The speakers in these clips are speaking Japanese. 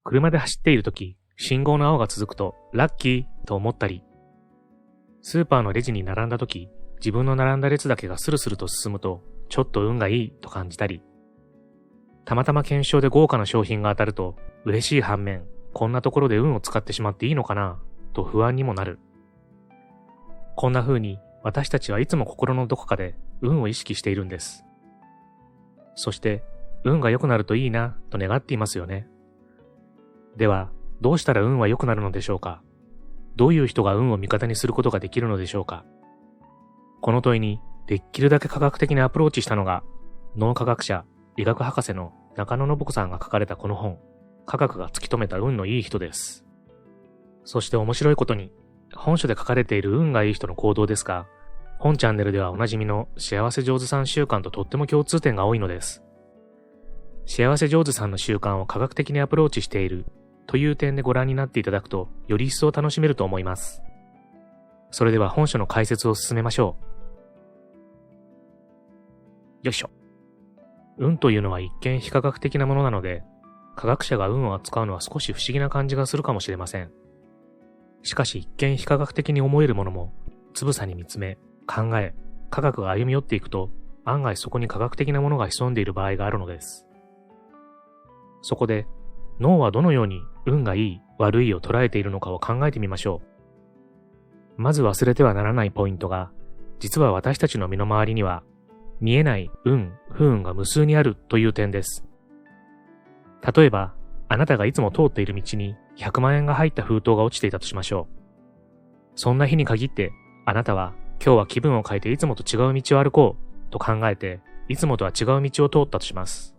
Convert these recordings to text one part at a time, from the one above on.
車で走っているとき、信号の青が続くとラッキーと思ったり、スーパーのレジに並んだとき、自分の並んだ列だけがスルスルと進むと、ちょっと運がいいと感じたり、たまたま懸賞で豪華な商品が当たると嬉しい反面、こんなところで運を使ってしまっていいのかなと不安にもなる。こんな風に私たちはいつも心のどこかで運を意識しているんです。そして運が良くなるといいなと願っていますよね。ではどうしたら運は良くなるのでしょうか。どういう人が運を味方にすることができるのでしょうか。この問いにできるだけ科学的にアプローチしたのが脳科学者、医学博士の中野信子さんが書かれたこの本、科学が突き止めた運のいい人です。そして面白いことに、本書で書かれている運がいい人の行動ですが、本チャンネルではおなじみの幸せ上手さん習慣ととっても共通点が多いのです。幸せ上手さんの習慣を科学的にアプローチしているという点でご覧になっていただくと、より一層楽しめると思います。それでは本書の解説を進めましょう。よいしょ。運というのは一見非科学的なものなので、科学者が運を扱うのは少し不思議な感じがするかもしれません。しかし一見非科学的に思えるものも、つぶさに見つめ、考え、科学が歩み寄っていくと、案外そこに科学的なものが潜んでいる場合があるのです。そこで、脳はどのように運がいい、悪いを捉えているのかを考えてみましょう。まず忘れてはならないポイントが、実は私たちの身の回りには、見えない運、不運が無数にあるという点です。例えば、あなたがいつも通っている道に100万円が入った封筒が落ちていたとしましょう。そんな日に限って、あなたは今日は気分を変えていつもと違う道を歩こうと考えて、いつもとは違う道を通ったとします。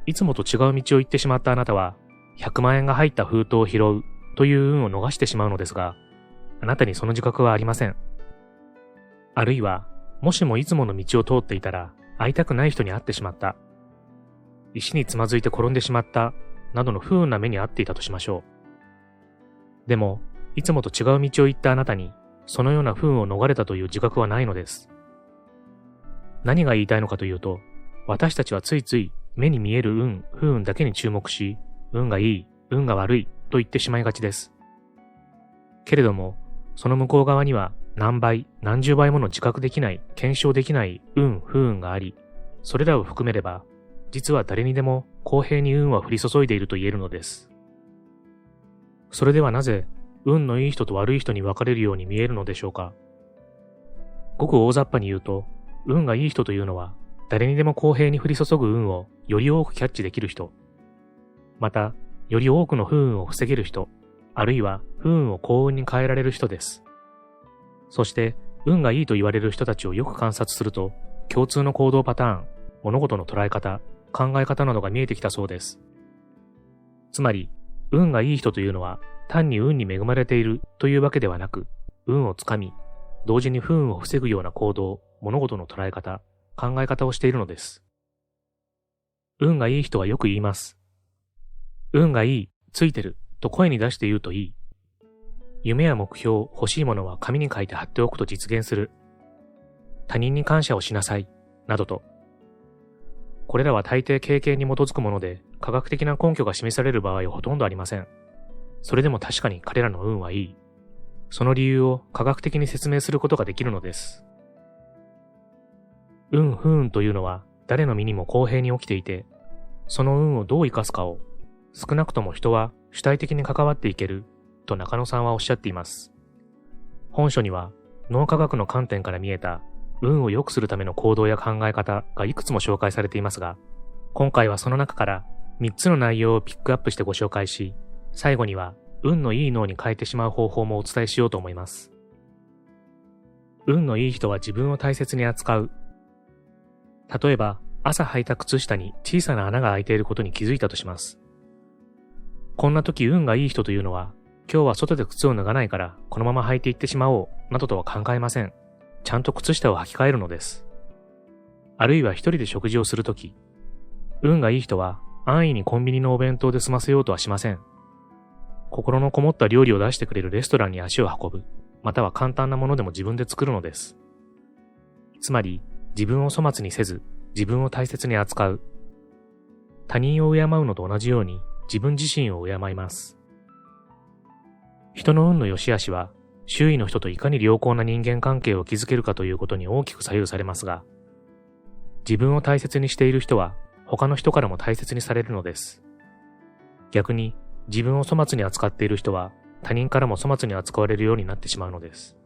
いつもと違う道を行ってしまったあなたは、100万円が入った封筒を拾うという運を逃してしまうのですが、あなたにその自覚はありません。あるいは、もしもいつもの道を通っていたら、会いたくない人に会ってしまった。石につまずいて転んでしまった、などの不運な目に遭っていたとしましょう。でも、いつもと違う道を行ったあなたに、そのような不運を逃れたという自覚はないのです。何が言いたいのかというと、私たちはついつい目に見える運、不運だけに注目し、運がいい、運が悪いと言ってしまいがちです。けれども、その向こう側には何倍、何十倍もの自覚できない、検証できない運、不運があり、それらを含めれば、実は誰にでも公平に運は降り注いでいると言えるのです。それではなぜ、運のいい人と悪い人に分かれるように見えるのでしょうか。ごく大雑把に言うと、運がいい人というのは、誰にでも公平に降り注ぐ運をより多くキャッチできる人、また、より多くの不運を防げる人、あるいは不運を幸運に変えられる人です。そして、運がいいと言われる人たちをよく観察すると、共通の行動パターン、物事の捉え方、考え方などが見えてきたそうです。つまり、運がいい人というのは、単に運に恵まれているというわけではなく、運をつかみ、同時に不運を防ぐような行動、物事の捉え方、考え方をしているのです。運がいい人はよく言います。運がいい、ついてる、と声に出して言うといい。夢や目標、欲しいものは紙に書いて貼っておくと実現する。他人に感謝をしなさい、などと。これらは大抵経験に基づくもので、科学的な根拠が示される場合はほとんどありません。それでも確かに彼らの運はいい。その理由を科学的に説明することができるのです。運不運というのは誰の身にも公平に起きていて、その運をどう生かすかを、少なくとも人は主体的に関わっていける、と中野さんはおっしゃっています。本書には脳科学の観点から見えた運を良くするための行動や考え方がいくつも紹介されていますが、今回はその中から3つの内容をピックアップしてご紹介し、最後には運のいい脳に変えてしまう方法もお伝えしようと思います。運のいい人は自分を大切に扱う。例えば、朝履いた靴下に小さな穴が開いていることに気づいたとします。こんな時運がいい人というのは、今日は外で靴を脱がないからこのまま履いていってしまおうなどとは考えません。ちゃんと靴下を履き替えるのです。あるいは一人で食事をするとき、運がいい人は安易にコンビニのお弁当で済ませようとはしません。心のこもった料理を出してくれるレストランに足を運ぶ、または簡単なものでも自分で作るのです。つまり、自分を粗末にせず、自分を大切に扱う。他人を敬うのと同じように、自分自身を敬います。人の運の良し悪しは、周囲の人といかに良好な人間関係を築けるかということに大きく左右されますが、自分を大切にしている人は、他の人からも大切にされるのです。逆に、自分を粗末に扱っている人は、他人からも粗末に扱われるようになってしまうのです。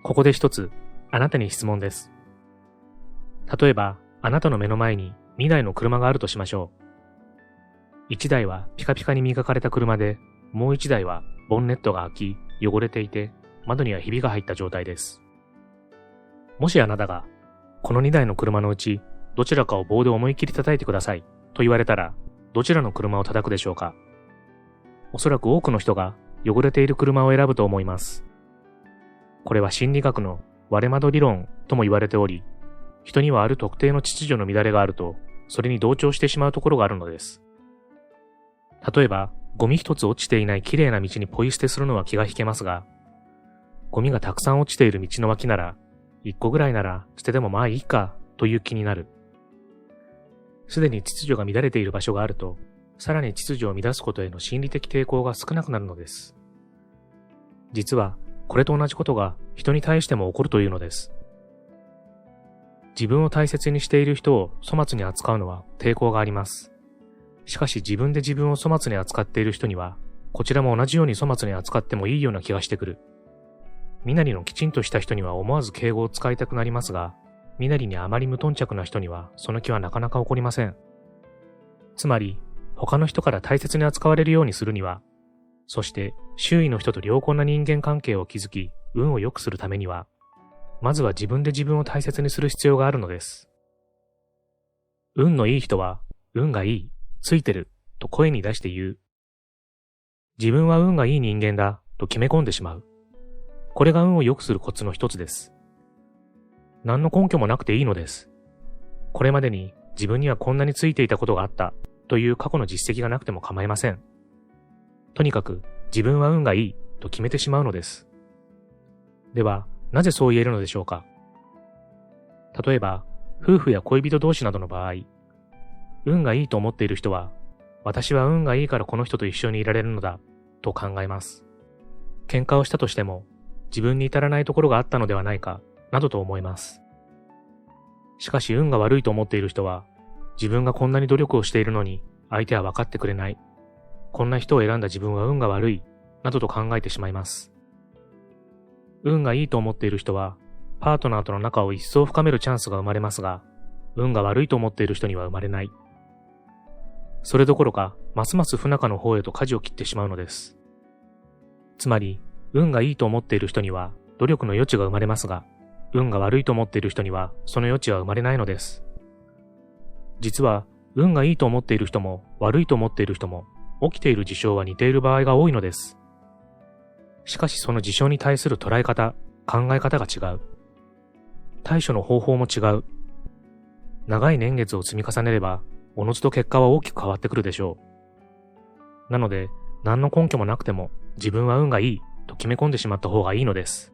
ここで一つ、あなたに質問です。例えば、あなたの目の前に2台の車があるとしましょう。1台はピカピカに磨かれた車で、もう1台はボンネットが開き、汚れていて、窓にはひびが入った状態です。もしあなたが、この2台の車のうち、どちらかを棒で思い切り叩いてくださいと言われたら、どちらの車を叩くでしょうか？おそらく多くの人が汚れている車を選ぶと思います。これは心理学の割れ窓理論とも言われており、人にはある特定の秩序の乱れがあると、それに同調してしまうところがあるのです。例えば、ゴミ一つ落ちていない綺麗な道にポイ捨てするのは気が引けますが、ゴミがたくさん落ちている道の脇なら、一個ぐらいなら捨ててもまあいいかという気になる。すでに秩序が乱れている場所があると、さらに秩序を乱すことへの心理的抵抗が少なくなるのです。実は、これと同じことが人に対しても起こるというのです。自分を大切にしている人を粗末に扱うのは抵抗があります。しかし自分で自分を粗末に扱っている人には、こちらも同じように粗末に扱ってもいいような気がしてくる。身なりのきちんとした人には思わず敬語を使いたくなりますが、身なりにあまり無頓着な人にはその気はなかなか起こりません。つまり、他の人から大切に扱われるようにするには、そして周囲の人と良好な人間関係を築き、運を良くするためには、まずは自分で自分を大切にする必要があるのです。運のいい人は、運がいい、ついてる、と声に出して言う。自分は運がいい人間だ、と決め込んでしまう。これが運を良くするコツの一つです。何の根拠もなくていいのです。これまでに自分にはこんなについていたことがあった、という過去の実績がなくても構いません。とにかく自分は運がいいと決めてしまうのです。では、なぜそう言えるのでしょうか？例えば、夫婦や恋人同士などの場合、運がいいと思っている人は、私は運がいいからこの人と一緒にいられるのだと考えます。喧嘩をしたとしても、自分に至らないところがあったのではないか、などと思います。しかし運が悪いと思っている人は、自分がこんなに努力をしているのに相手は分かってくれない。こんな人を選んだ自分は運が悪い、などと考えてしまいます。運がいいと思っている人は、パートナーとの仲を一層深めるチャンスが生まれますが、運が悪いと思っている人には生まれない。それどころか、ますます不仲の方へと舵を切ってしまうのです。つまり、運がいいと思っている人には努力の余地が生まれますが、運が悪いと思っている人にはその余地は生まれないのです。実は、運がいいと思っている人も悪いと思っている人も起きている事象は似ている場合が多いのです。しかしその事象に対する捉え方、考え方が違う。対処の方法も違う。長い年月を積み重ねれば、おのずと結果は大きく変わってくるでしょう。なので、何の根拠もなくても自分は運がいいと決め込んでしまった方がいいのです。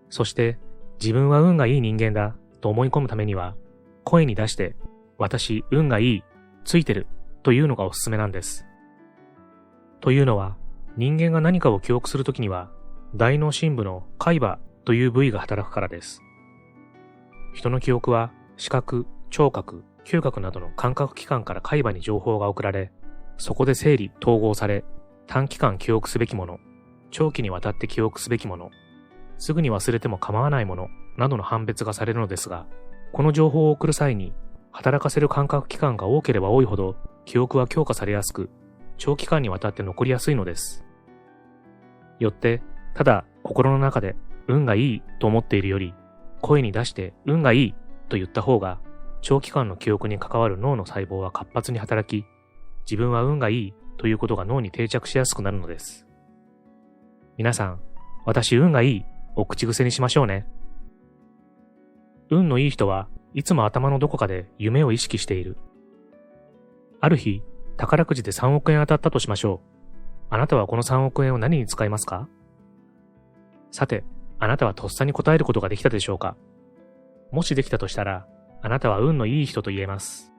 そして、自分は運がいい人間だと思い込むためには、声に出して、私、運がいい、ついてるというのがおすすめなんです。というのは、人間が何かを記憶するときには、大脳深部の海馬という部位が働くからです。人の記憶は、視覚、聴覚、嗅覚などの感覚器官から海馬に情報が送られ、そこで整理、統合され、短期間記憶すべきもの、長期にわたって記憶すべきもの、すぐに忘れても構わないもの、などの判別がされるのですが、この情報を送る際に、働かせる感覚器官が多ければ多いほど、記憶は強化されやすく、長期間にわたって残りやすいのです。よって、ただ心の中で運がいいと思っているより、声に出して運がいいと言った方が、長期間の記憶に関わる脳の細胞は活発に働き、自分は運がいいということが脳に定着しやすくなるのです。皆さん、私運がいいを口癖にしましょうね。運のいい人はいつも頭のどこかで夢を意識している。ある日、宝くじで3億円当たったとしましょう。あなたはこの3億円を何に使いますか？さて、あなたはとっさに答えることができたでしょうか？もしできたとしたら、あなたは運のいい人と言えます。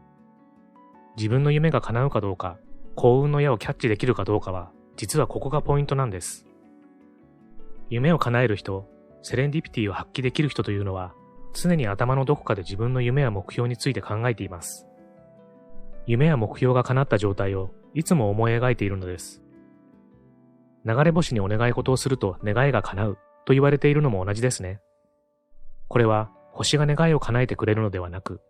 自分の夢が叶うかどうか、幸運の矢をキャッチできるかどうかは、実はここがポイントなんです。夢を叶える人、セレンディピティを発揮できる人というのは、常に頭のどこかで自分の夢や目標について考えています。夢や目標が叶った状態をいつも思い描いているのです。流れ星にお願い事をすると願いが叶うと言われているのも同じですね。これは星が願いを叶えてくれるのではなく、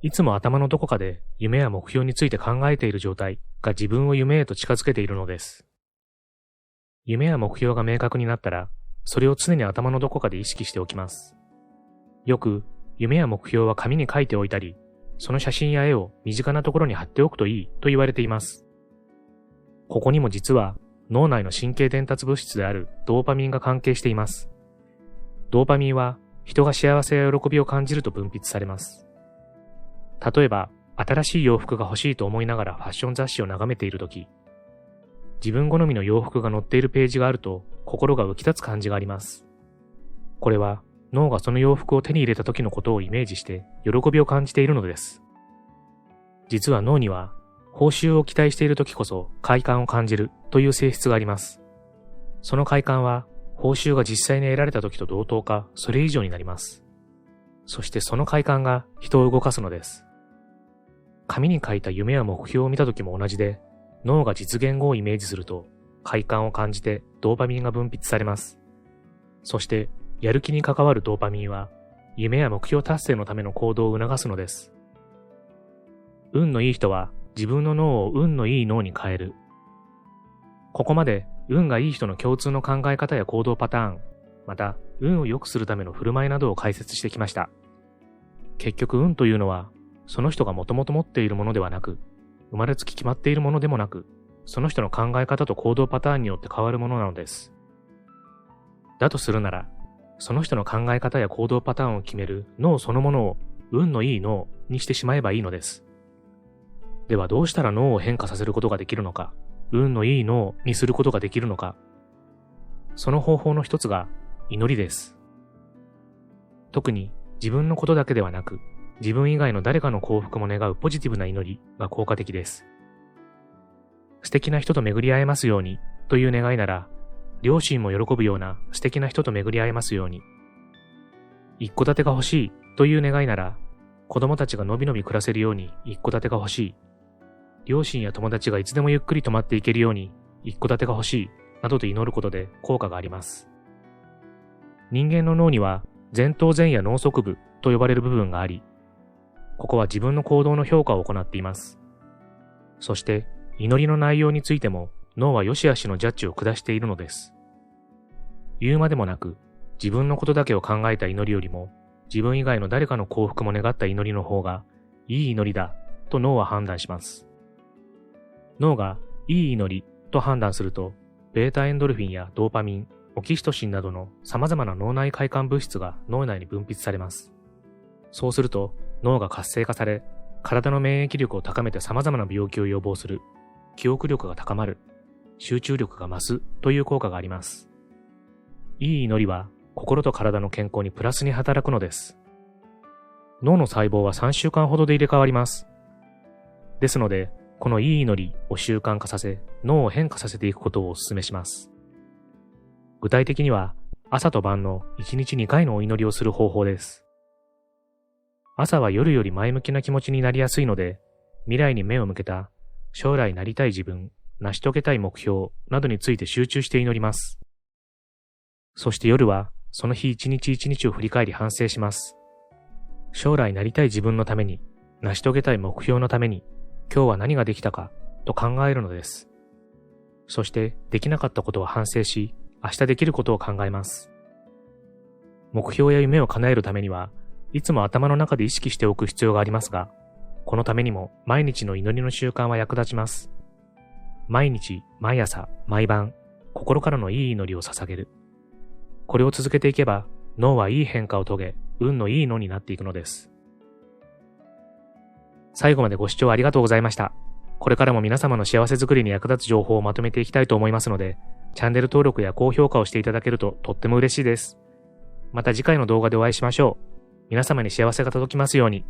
いつも頭のどこかで夢や目標について考えている状態が自分を夢へと近づけているのです。夢や目標が明確になったら、それを常に頭のどこかで意識しておきます。よく、夢や目標は紙に書いておいたり、その写真や絵を身近なところに貼っておくといいと言われています。ここにも実は脳内の神経伝達物質であるドーパミンが関係しています。ドーパミンは人が幸せや喜びを感じると分泌されます。例えば、新しい洋服が欲しいと思いながらファッション雑誌を眺めているとき、自分好みの洋服が載っているページがあると心が浮き立つ感じがあります。これは脳がその洋服を手に入れた時のことをイメージして喜びを感じているのです。実は脳には報酬を期待している時こそ快感を感じるという性質があります。その快感は報酬が実際に得られた時と同等かそれ以上になります。そしてその快感が人を動かすのです。紙に書いた夢や目標を見た時も同じで、脳が実現後をイメージすると快感を感じてドーパミンが分泌されます。そしてやる気に関わるドーパミンは夢や目標達成のための行動を促すのです。運のいい人は自分の脳を運のいい脳に変える。ここまで運がいい人の共通の考え方や行動パターン、また運を良くするための振る舞いなどを解説してきました。結局運というのはその人がもともと持っているものではなく、生まれつき決まっているものでもなく、その人の考え方と行動パターンによって変わるものなのです。だとするなら、その人の考え方や行動パターンを決める脳そのものを運のいい脳にしてしまえばいいのです。ではどうしたら脳を変化させることができるのか、運のいい脳にすることができるのか。その方法の一つが祈りです。特に自分のことだけではなく、自分以外の誰かの幸福も願うポジティブな祈りが効果的です。素敵な人と巡り合えますようにという願いなら、両親も喜ぶような素敵な人と巡り合えますように。一戸建てが欲しいという願いなら、子供たちがのびのび暮らせるように一戸建てが欲しい。両親や友達がいつでもゆっくり泊まっていけるように一戸建てが欲しいなどと祈ることで効果があります。人間の脳には前頭前野脳側部と呼ばれる部分があり、ここは自分の行動の評価を行っています。そして祈りの内容についても脳は良し悪しのジャッジを下しているのです。言うまでもなく自分のことだけを考えた祈りよりも自分以外の誰かの幸福も願った祈りの方がいい祈りだと脳は判断します。脳がいい祈りと判断するとベータエンドルフィンやドーパミン、オキシトシンなどの様々な脳内快感物質が脳内に分泌されます。そうすると脳が活性化され、体の免疫力を高めて様々な病気を予防する、記憶力が高まる、集中力が増すという効果があります。いい祈りは心と体の健康にプラスに働くのです。脳の細胞は3週間ほどで入れ替わります。ですので、このいい祈りを習慣化させ、脳を変化させていくことをお勧めします。具体的には、朝と晩の1日2回のお祈りをする方法です。朝は夜より前向きな気持ちになりやすいので、未来に目を向けた将来なりたい自分、成し遂げたい目標などについて集中して祈ります。そして夜はその日一日一日を振り返り反省します。将来なりたい自分のために、成し遂げたい目標のために、今日は何ができたかと考えるのです。そしてできなかったことを反省し、明日できることを考えます。目標や夢を叶えるためには、いつも頭の中で意識しておく必要がありますが、このためにも毎日の祈りの習慣は役立ちます。毎日、毎朝、毎晩、心からのいい祈りを捧げる。これを続けていけば、脳はいい変化を遂げ、運のいい脳になっていくのです。最後までご視聴ありがとうございました。これからも皆様の幸せづくりに役立つ情報をまとめていきたいと思いますので、チャンネル登録や高評価をしていただけるととっても嬉しいです。また次回の動画でお会いしましょう。皆様に幸せが届きますように。